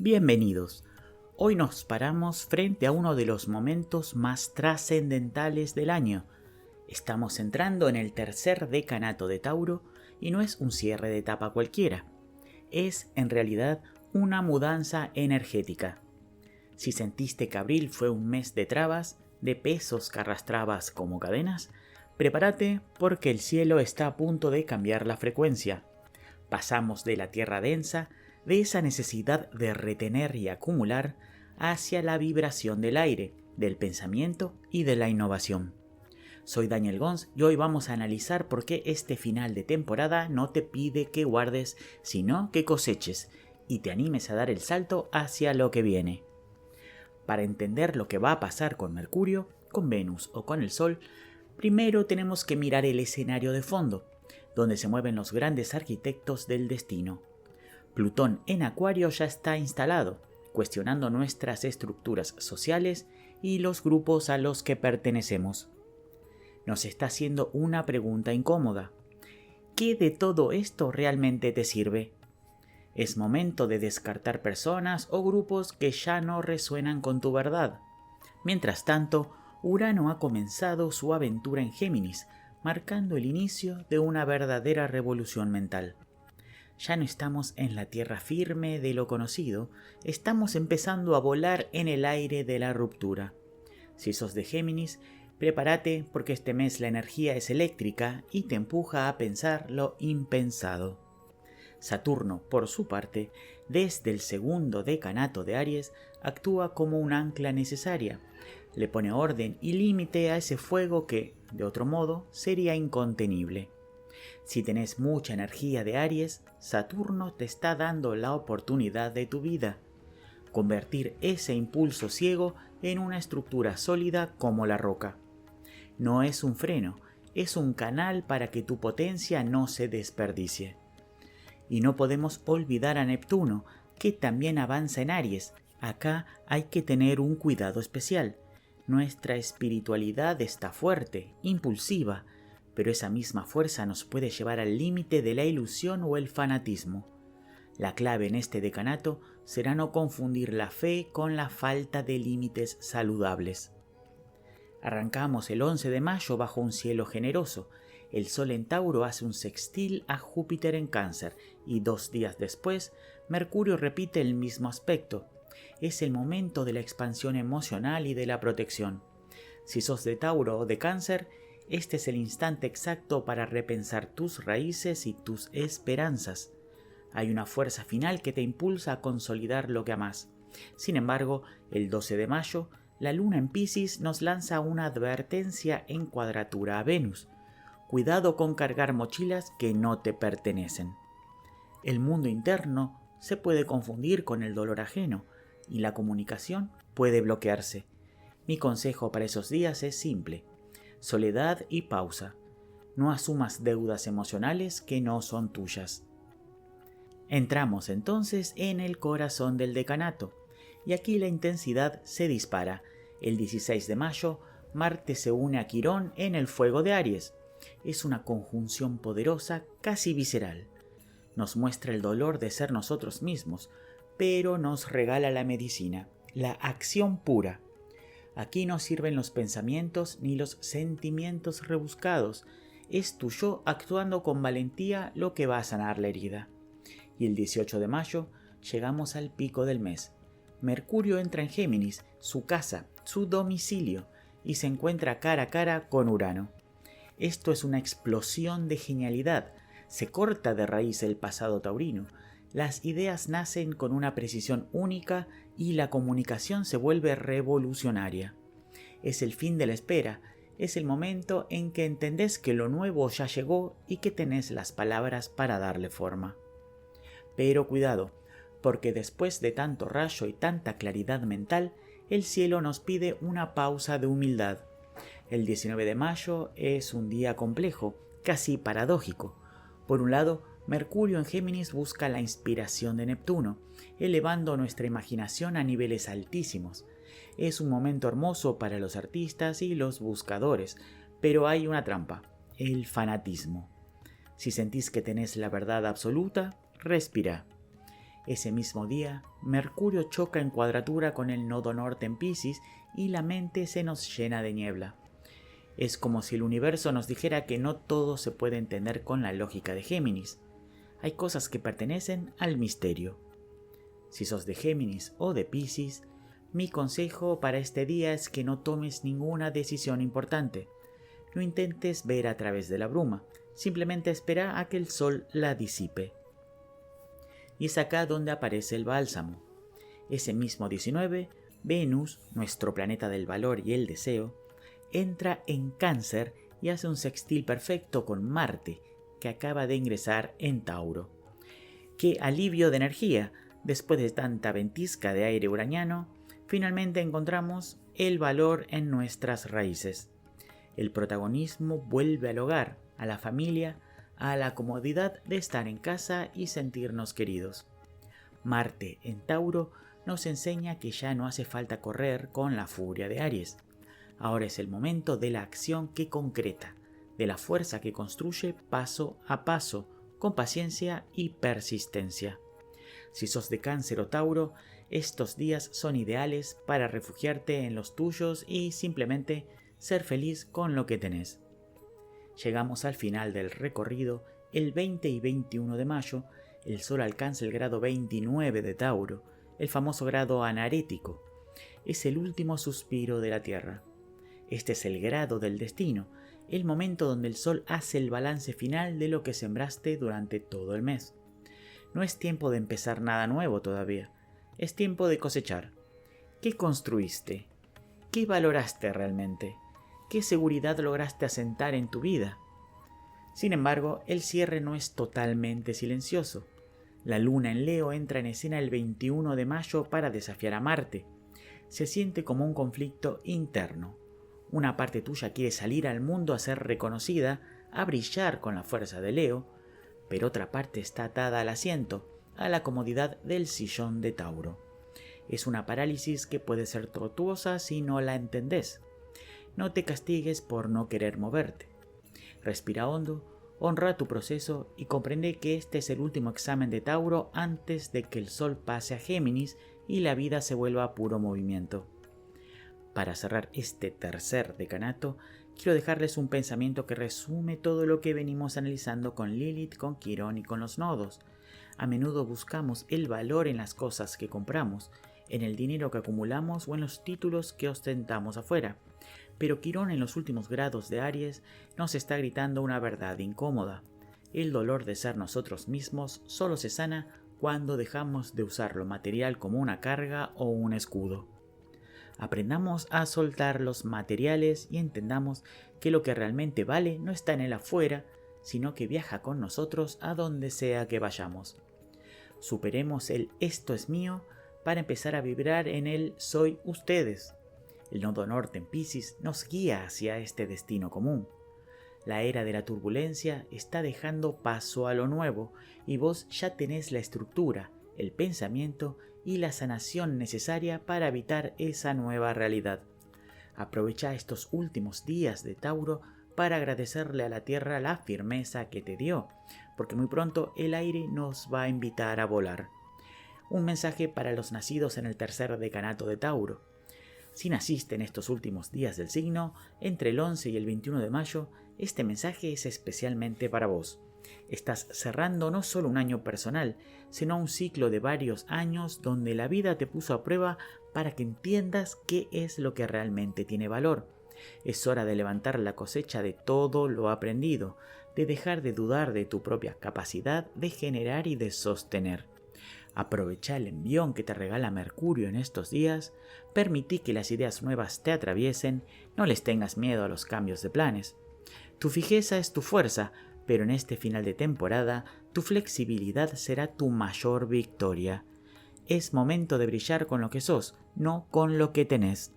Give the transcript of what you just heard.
Bienvenidos. Hoy nos paramos frente a uno de los momentos más trascendentales del año. Estamos entrando en el tercer decanato de Tauro y no es un cierre de etapa cualquiera. Es, en realidad, una mudanza energética. Si sentiste que abril fue un mes de trabas, de pesos que arrastrabas como cadenas, prepárate porque el cielo está a punto de cambiar la frecuencia. Pasamos de la tierra densa, de esa necesidad de retener y acumular, hacia la vibración del aire, del pensamiento y de la innovación. Soy Daniel Gons y hoy vamos a analizar por qué este final de temporada no te pide que guardes, sino que coseches y te animes a dar el salto hacia lo que viene. Para entender lo que va a pasar con Mercurio, con Venus o con el Sol, primero tenemos que mirar el escenario de fondo, donde se mueven los grandes arquitectos del destino. Plutón en Acuario ya está instalado, cuestionando nuestras estructuras sociales y los grupos a los que pertenecemos. Nos está haciendo una pregunta incómoda. ¿Qué de todo esto realmente te sirve? Es momento de descartar personas o grupos que ya no resuenan con tu verdad. Mientras tanto, Urano ha comenzado su aventura en Géminis, marcando el inicio de una verdadera revolución mental. Ya no estamos en la tierra firme de lo conocido, estamos empezando a volar en el aire de la ruptura. Si sos de Géminis, prepárate porque este mes la energía es eléctrica y te empuja a pensar lo impensado. Saturno, por su parte, desde el segundo decanato de Aries, actúa como un ancla necesaria. Le pone orden y límite a ese fuego que, de otro modo, sería incontenible. Si tenés mucha energía de Aries, Saturno te está dando la oportunidad de tu vida. Convertir ese impulso ciego en una estructura sólida como la roca. No es un freno, es un canal para que tu potencia no se desperdicie. Y no podemos olvidar a Neptuno, que también avanza en Aries. Acá hay que tener un cuidado especial. Nuestra espiritualidad está fuerte, impulsiva, pero esa misma fuerza nos puede llevar al límite de la ilusión o el fanatismo. La clave en este decanato será no confundir la fe con la falta de límites saludables. Arrancamos el 11 de mayo bajo un cielo generoso. El Sol en Tauro hace un sextil a Júpiter en Cáncer y 2 días después, Mercurio repite el mismo aspecto. Es el momento de la expansión emocional y de la protección. Si sos de Tauro o de Cáncer, este es el instante exacto para repensar tus raíces y tus esperanzas. Hay una fuerza final que te impulsa a consolidar lo que amás. Sin embargo, el 12 de mayo, la luna en Piscis nos lanza una advertencia en cuadratura a Venus. Cuidado con cargar mochilas que no te pertenecen. El mundo interno se puede confundir con el dolor ajeno y la comunicación puede bloquearse. Mi consejo para esos días es simple: soledad y pausa. No asumas deudas emocionales que no son tuyas. Entramos entonces en el corazón del decanato, y aquí la intensidad se dispara. El 16 de mayo, Marte se une a Quirón en el fuego de Aries. Es una conjunción poderosa, casi visceral. Nos muestra el dolor de ser nosotros mismos, pero nos regala la medicina, la acción pura. Aquí no sirven los pensamientos ni los sentimientos rebuscados. Es tu yo actuando con valentía lo que va a sanar la herida. Y el 18 de mayo llegamos al pico del mes. Mercurio entra en Géminis, su casa, su domicilio, y se encuentra cara a cara con Urano. Esto es una explosión de genialidad. Se corta de raíz el pasado taurino. Las ideas nacen con una precisión única y la comunicación se vuelve revolucionaria. Es el fin de la espera, es el momento en que entendés que lo nuevo ya llegó y que tenés las palabras para darle forma. Pero cuidado, porque después de tanto rayo y tanta claridad mental, el cielo nos pide una pausa de humildad. El 19 de mayo es un día complejo, casi paradójico. Por un lado, Mercurio en Géminis busca la inspiración de Neptuno, elevando nuestra imaginación a niveles altísimos. Es un momento hermoso para los artistas y los buscadores, pero hay una trampa: el fanatismo. Si sentís que tenés la verdad absoluta, respira. Ese mismo día, Mercurio choca en cuadratura con el nodo norte en Piscis y la mente se nos llena de niebla. Es como si el universo nos dijera que no todo se puede entender con la lógica de Géminis. Hay cosas que pertenecen al misterio. Si sos de Géminis o de Piscis, mi consejo para este día es que no tomes ninguna decisión importante. No intentes ver a través de la bruma, simplemente espera a que el sol la disipe. Y es acá donde aparece el bálsamo. Ese mismo 19, Venus, nuestro planeta del valor y el deseo, entra en Cáncer y hace un sextil perfecto con Marte, que acaba de ingresar en Tauro. ¡Qué alivio de energía! Después de tanta ventisca de aire uraniano, finalmente encontramos el valor en nuestras raíces. El protagonismo vuelve al hogar, a la familia, a la comodidad de estar en casa y sentirnos queridos. Marte en Tauro nos enseña que ya no hace falta correr con la furia de Aries. Ahora es el momento de la acción que concreta, de la fuerza que construye paso a paso, con paciencia y persistencia. Si sos de Cáncer o Tauro, estos días son ideales para refugiarte en los tuyos y simplemente ser feliz con lo que tenés. Llegamos al final del recorrido. El 20 y 21 de mayo, el Sol alcanza el grado 29 de Tauro, el famoso grado anarético. Es el último suspiro de la Tierra. Este es el grado del destino, el momento donde el Sol hace el balance final de lo que sembraste durante todo el mes. No es tiempo de empezar nada nuevo todavía, es tiempo de cosechar. ¿Qué construiste? ¿Qué valoraste realmente? ¿Qué seguridad lograste asentar en tu vida? Sin embargo, el cierre no es totalmente silencioso. La luna en Leo entra en escena el 21 de mayo para desafiar a Marte. Se siente como un conflicto interno. Una parte tuya quiere salir al mundo a ser reconocida, a brillar con la fuerza de Leo, pero otra parte está atada al asiento, a la comodidad del sillón de Tauro. Es una parálisis que puede ser tortuosa si no la entendés. No te castigues por no querer moverte. Respira hondo, honra tu proceso y comprende que este es el último examen de Tauro antes de que el Sol pase a Géminis y la vida se vuelva puro movimiento. Para cerrar este tercer decanato, quiero dejarles un pensamiento que resume todo lo que venimos analizando con Lilith, con Quirón y con los nodos. A menudo buscamos el valor en las cosas que compramos, en el dinero que acumulamos o en los títulos que ostentamos afuera. Pero Quirón en los últimos grados de Aries nos está gritando una verdad incómoda. El dolor de ser nosotros mismos solo se sana cuando dejamos de usar lo material como una carga o un escudo. Aprendamos a soltar los materiales y entendamos que lo que realmente vale no está en el afuera, sino que viaja con nosotros a donde sea que vayamos. Superemos el esto es mío para empezar a vibrar en el soy ustedes. El nodo norte en Piscis nos guía hacia este destino común. La era de la turbulencia está dejando paso a lo nuevo y vos ya tenés la estructura, el pensamiento y la sanación necesaria para habitar esa nueva realidad. Aprovecha estos últimos días de Tauro para agradecerle a la Tierra la firmeza que te dio, porque muy pronto el aire nos va a invitar a volar. Un mensaje para los nacidos en el tercer decanato de Tauro. Si naciste en estos últimos días del signo, entre el 11 y el 21 de mayo, este mensaje es especialmente para vos. Estás cerrando no solo un año personal, sino un ciclo de varios años donde la vida te puso a prueba para que entiendas qué es lo que realmente tiene valor. Es hora de levantar la cosecha de todo lo aprendido, de dejar de dudar de tu propia capacidad de generar y de sostener. Aprovecha el envión que te regala Mercurio en estos días, permití que las ideas nuevas te atraviesen, no les tengas miedo a los cambios de planes. Tu fijeza es tu fuerza, pero en este final de temporada, tu flexibilidad será tu mayor victoria. Es momento de brillar con lo que sos, no con lo que tenés.